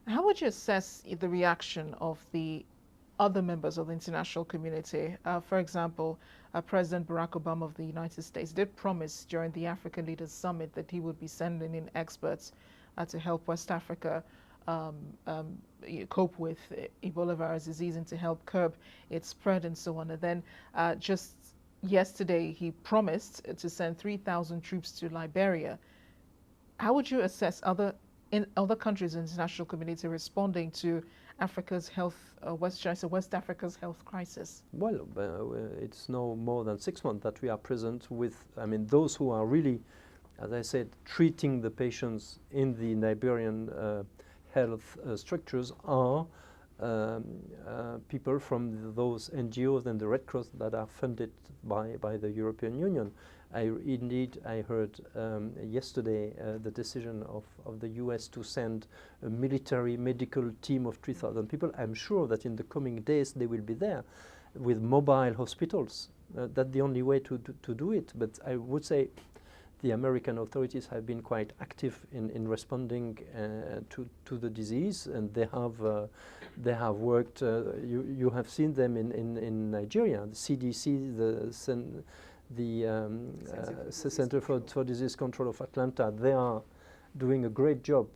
How would you assess the reaction of the other members of the international community? For example, President Barack Obama of the United States did promise during the African Leaders Summit that he would be sending in experts to help West Africa um, um, cope with Ebola virus disease and to help curb its spread and so on. And then just yesterday, he promised to send 3,000 troops to Liberia. How would you assess other countries in the international community responding to Africa's health, West Africa's health crisis? Well, it's no more than 6 months that we are present with, I mean, those who are really, as I said, treating the patients in the Liberian health structures are people from those NGOs and the Red Cross that are funded by the European Union. I heard yesterday the decision of the US to send a military medical team of 3,000 people. I'm sure that in the coming days they will be there with mobile hospitals. That's the only way to do it. But I would say the American authorities have been quite active in responding to the disease, and they have worked. You have seen them in Nigeria. The CDC, the Center for Disease Control of Atlanta, they are doing a great job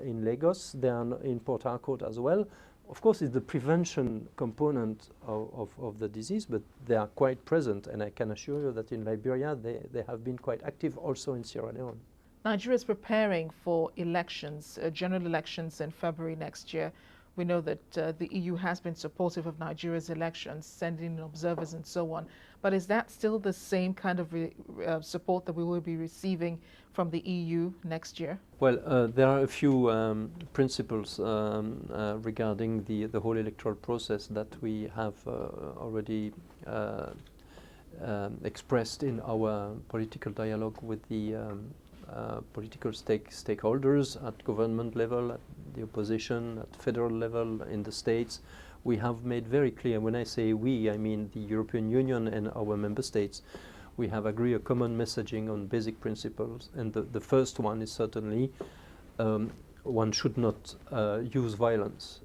in Lagos. They are in Port Harcourt as well. Of course, it's the prevention component of the disease, but they are quite present. And I can assure you that in Liberia, they have been quite active, also in Sierra Leone. Nigeria is preparing for elections, general elections in February next year. We know that the EU has been supportive of Nigeria's elections, sending in observers and so on. But is that still the same kind of support that we will be receiving from the EU next year? Well, there are a few principles regarding the whole electoral process that we have already expressed in our political dialogue with the political stakeholders at government level, at the opposition, at federal level, in the states. We have made very clear, when I say we, I mean the European Union and our member states, we have agreed a common messaging on basic principles. And the first one is certainly one should not use violence,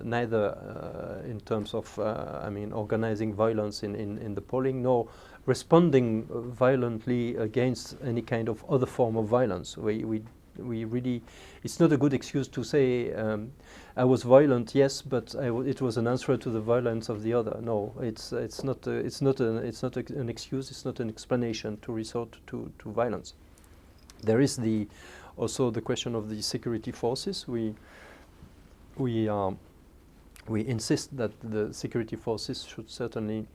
neither in terms of, organizing violence in the polling, nor responding violently against any kind of other form of violence. We really, it's not a good excuse to say I was violent, yes, but it was an answer to the violence of the other. No, it's not an excuse. It's not an explanation to resort to violence. There is also the question of the security forces. We insist that the security forces should certainly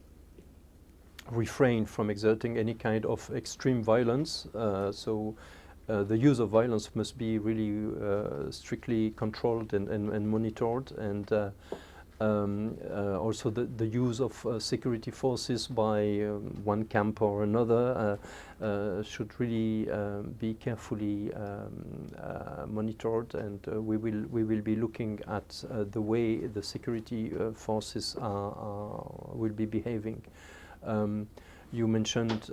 refrain from exerting any kind of extreme violence. The use of violence must be really strictly controlled and monitored, and also the use of security forces by one camp or another should really be carefully monitored, and we will be looking at the way the security forces will be behaving. You mentioned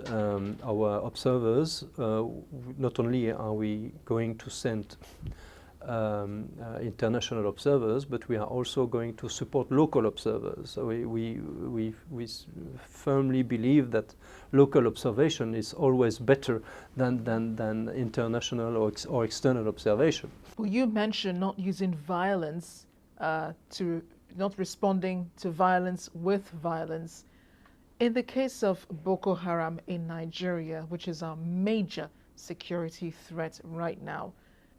our observers. Not only are we going to send international observers, but we are also going to support local observers. So we firmly believe that local observation is always better than international or external observation. Well, you mentioned not using violence, not responding to violence with violence. In the case of Boko Haram in Nigeria, which is our major security threat right now,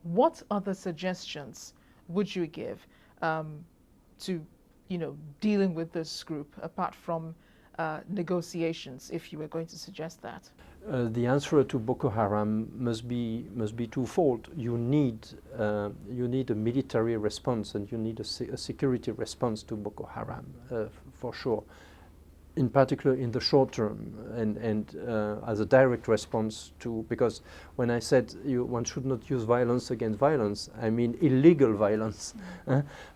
what other suggestions would you give to, dealing with this group, apart from negotiations, if you were going to suggest that? The answer to Boko Haram must be twofold. You need a military response, and you need a security response to Boko Haram, for sure. In particular in the short term, and as a direct response to, because when I said one should not use violence against violence, I mean illegal violence.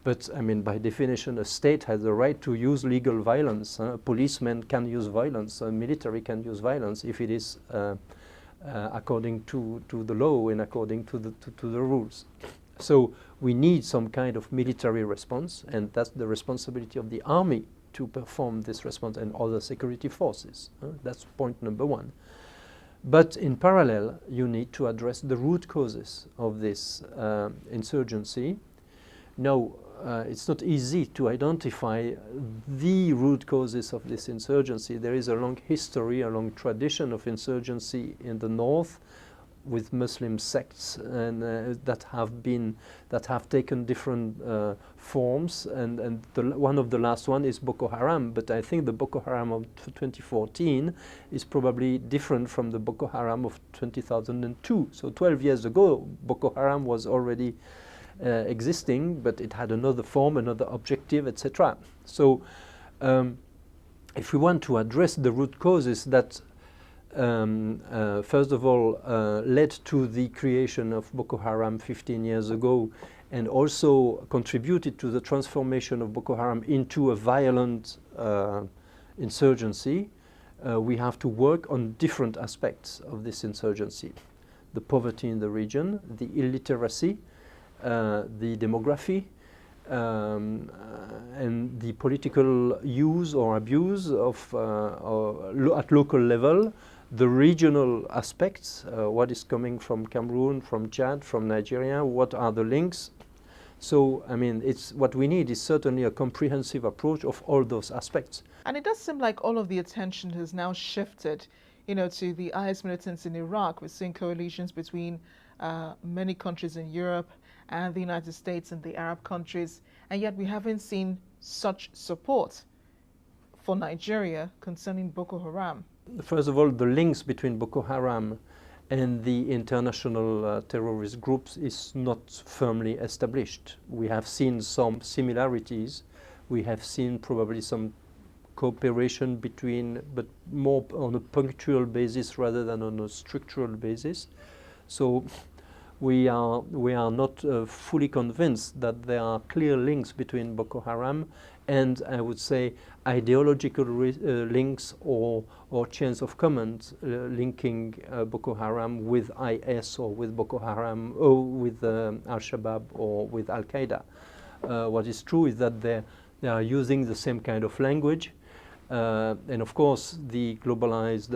But I mean, by definition, a state has the right to use legal violence. Policemen can use violence, military can use violence if it is according to the law and according to the rules. So we need some kind of military response, and that's the responsibility of the army to perform this response and other security forces. That's point number one. But in parallel, you need to address the root causes of this insurgency. Now, it's not easy to identify the root causes of this insurgency. There is a long history, a long tradition of insurgency in the north, with Muslim sects and that have taken different forms, and one of the last one is Boko Haram. But I think the Boko Haram of 2014 is probably different from the Boko Haram of 2002. So 12 years ago, Boko Haram was already existing, but it had another form, another objective, etc. So if we want to address the root causes that first of all led to the creation of Boko Haram 15 years ago, and also contributed to the transformation of Boko Haram into a violent insurgency, we have to work on different aspects of this insurgency. The poverty in the region, the illiteracy, the demography, and the political use or abuse of at local level, the regional aspects, what is coming from Cameroon, from Chad, from Nigeria, what are the links. So, I mean, it's what we need is certainly a comprehensive approach of all those aspects. And it does seem like all of the attention has now shifted, you know, to the IS militants in Iraq. We're seeing coalitions between many countries in Europe and the United States and the Arab countries, and yet we haven't seen such support for Nigeria concerning Boko Haram. First of all, the links between Boko Haram and the international terrorist groups is not firmly established. We have seen some similarities. We have seen probably some cooperation between, but more on a punctual basis rather than on a structural basis. So we are not fully convinced that there are clear links between Boko Haram and, I would say, ideological links or chains of command linking Boko Haram with IS or with Boko Haram or with Al-Shabaab or with Al-Qaeda. What is true is that they are using the same kind of language. And of course, the globalized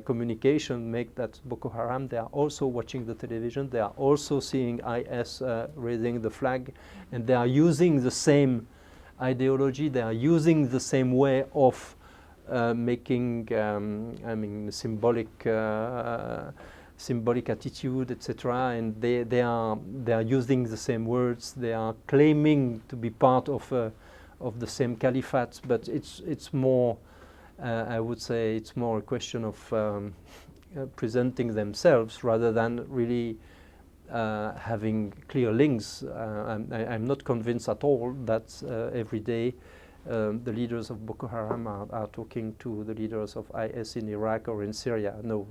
communication make that Boko Haram, they are also watching the television, they are also seeing IS raising the flag, and they are using the same ideology, they are using the same way of making, I mean, symbolic attitude, etc. And they are using the same words, they are claiming to be part of the same caliphate, but it's more, I would say, it's more a question of presenting themselves rather than really having clear links. I'm not convinced at all that every day the leaders of Boko Haram are talking to the leaders of IS in Iraq or in Syria. No.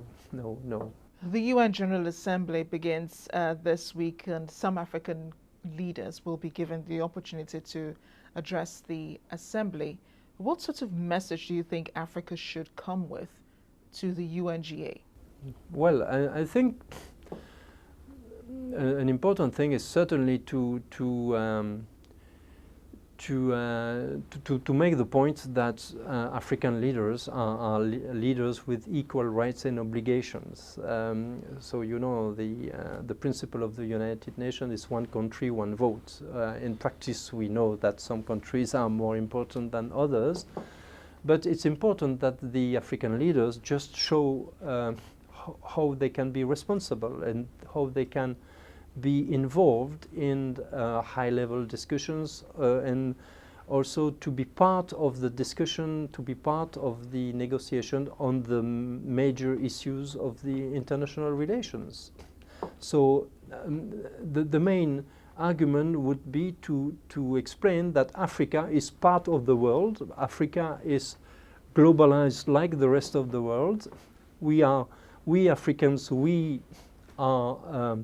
The UN General Assembly begins this week, and some African leaders will be given the opportunity to address the assembly. What sort of message do you think Africa should come with to the UNGA? Well, I think an important thing is certainly to make the point that African leaders are leaders with equal rights and obligations. So you know the principle of the United Nations is one country, one vote. In practice, we know that some countries are more important than others, but it's important that the African leaders just show how they can be responsible and how they can be involved in high-level discussions and also to be part of the discussion, to be part of the negotiation on the major issues of the international relations. So the main argument would be to explain that Africa is part of the world. Africa is globalized like the rest of the world. We Africans, we are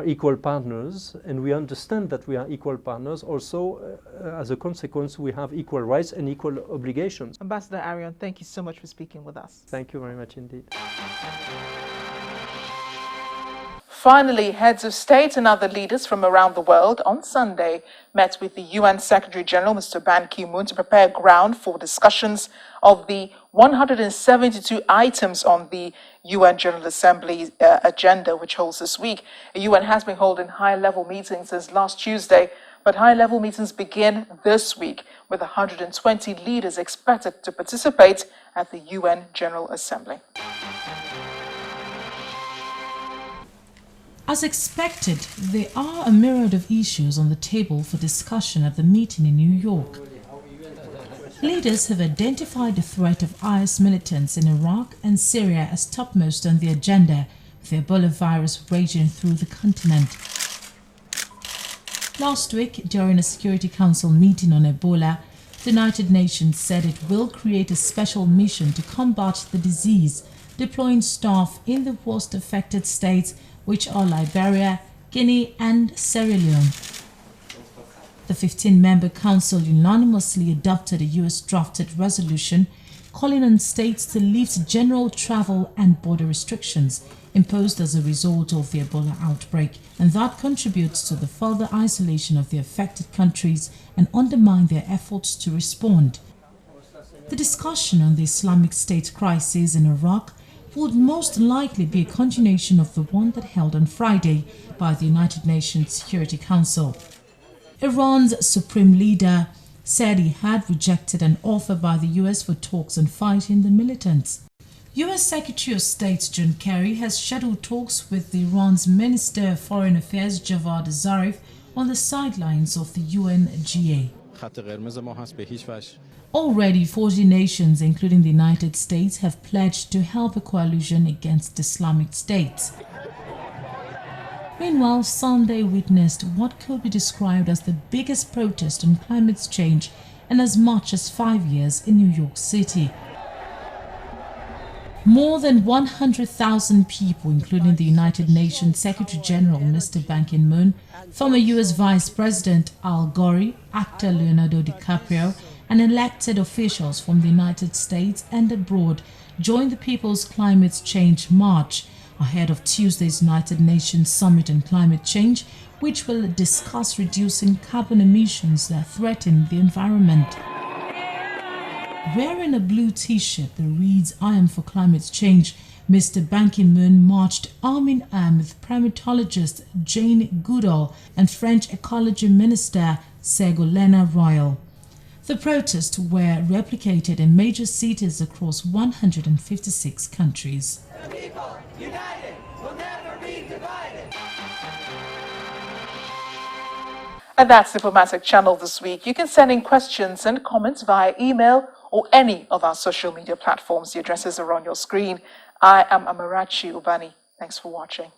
equal partners, and we understand that we are equal partners. Also, as a consequence, we have equal rights and equal obligations. Ambassador Aarion, thank you so much for speaking with us. Thank you very much indeed. finally, heads of state and other leaders from around the world on Sunday met with the UN Secretary General, Mr. Ban Ki-moon, to prepare ground for discussions of the 172 items on the UN General Assembly agenda, which holds this week. The UN has been holding high-level meetings since last Tuesday, but high-level meetings begin this week with 120 leaders expected to participate at the UN General Assembly. As expected, there are a myriad of issues on the table for discussion at the meeting in New York. Leaders have identified the threat of IS militants in Iraq and Syria as topmost on the agenda, with the Ebola virus raging through the continent. Last week, during a Security Council meeting on Ebola, the United Nations said it will create a special mission to combat the disease, deploying staff in the worst affected states, which are Liberia, Guinea and Sierra Leone. The 15-member council unanimously adopted a US-drafted resolution calling on states to lift general travel and border restrictions imposed as a result of the Ebola outbreak, and that contributes to the further isolation of the affected countries and undermine their efforts to respond. The discussion on the Islamic State crisis in Iraq would most likely be a continuation of the one that held on Friday by the United Nations Security Council. Iran's supreme leader said he had rejected an offer by the US for talks on fighting the militants. US Secretary of State John Kerry has scheduled talks with Iran's Minister of Foreign Affairs Javad Zarif on the sidelines of the UNGA. Already 40 nations, including the United States, have pledged to help a coalition against Islamic State. Meanwhile, Sunday witnessed what could be described as the biggest protest on climate change in as much as 5 years in New York City. More than 100,000 people, including the United Nations Secretary General Mr. Ban Ki-moon, former US Vice President Al Gore, actor Leonardo DiCaprio, and elected officials from the United States and abroad joined the People's Climate Change March ahead of Tuesday's United Nations Summit on Climate Change, which will discuss reducing carbon emissions that threaten the environment. Wearing a blue t-shirt that reads "I am for climate change," Mr. Ban Ki-moon marched arm in arm with primatologist Jane Goodall and French Ecology Minister Ségolène Royal. The protests were replicated in major cities across 156 countries. The people, united, will never be divided. And that's Diplomatic Channel this week. You can send in questions and comments via email or any of our social media platforms. The addresses are on your screen. I am Amarachi Ubani. Thanks for watching.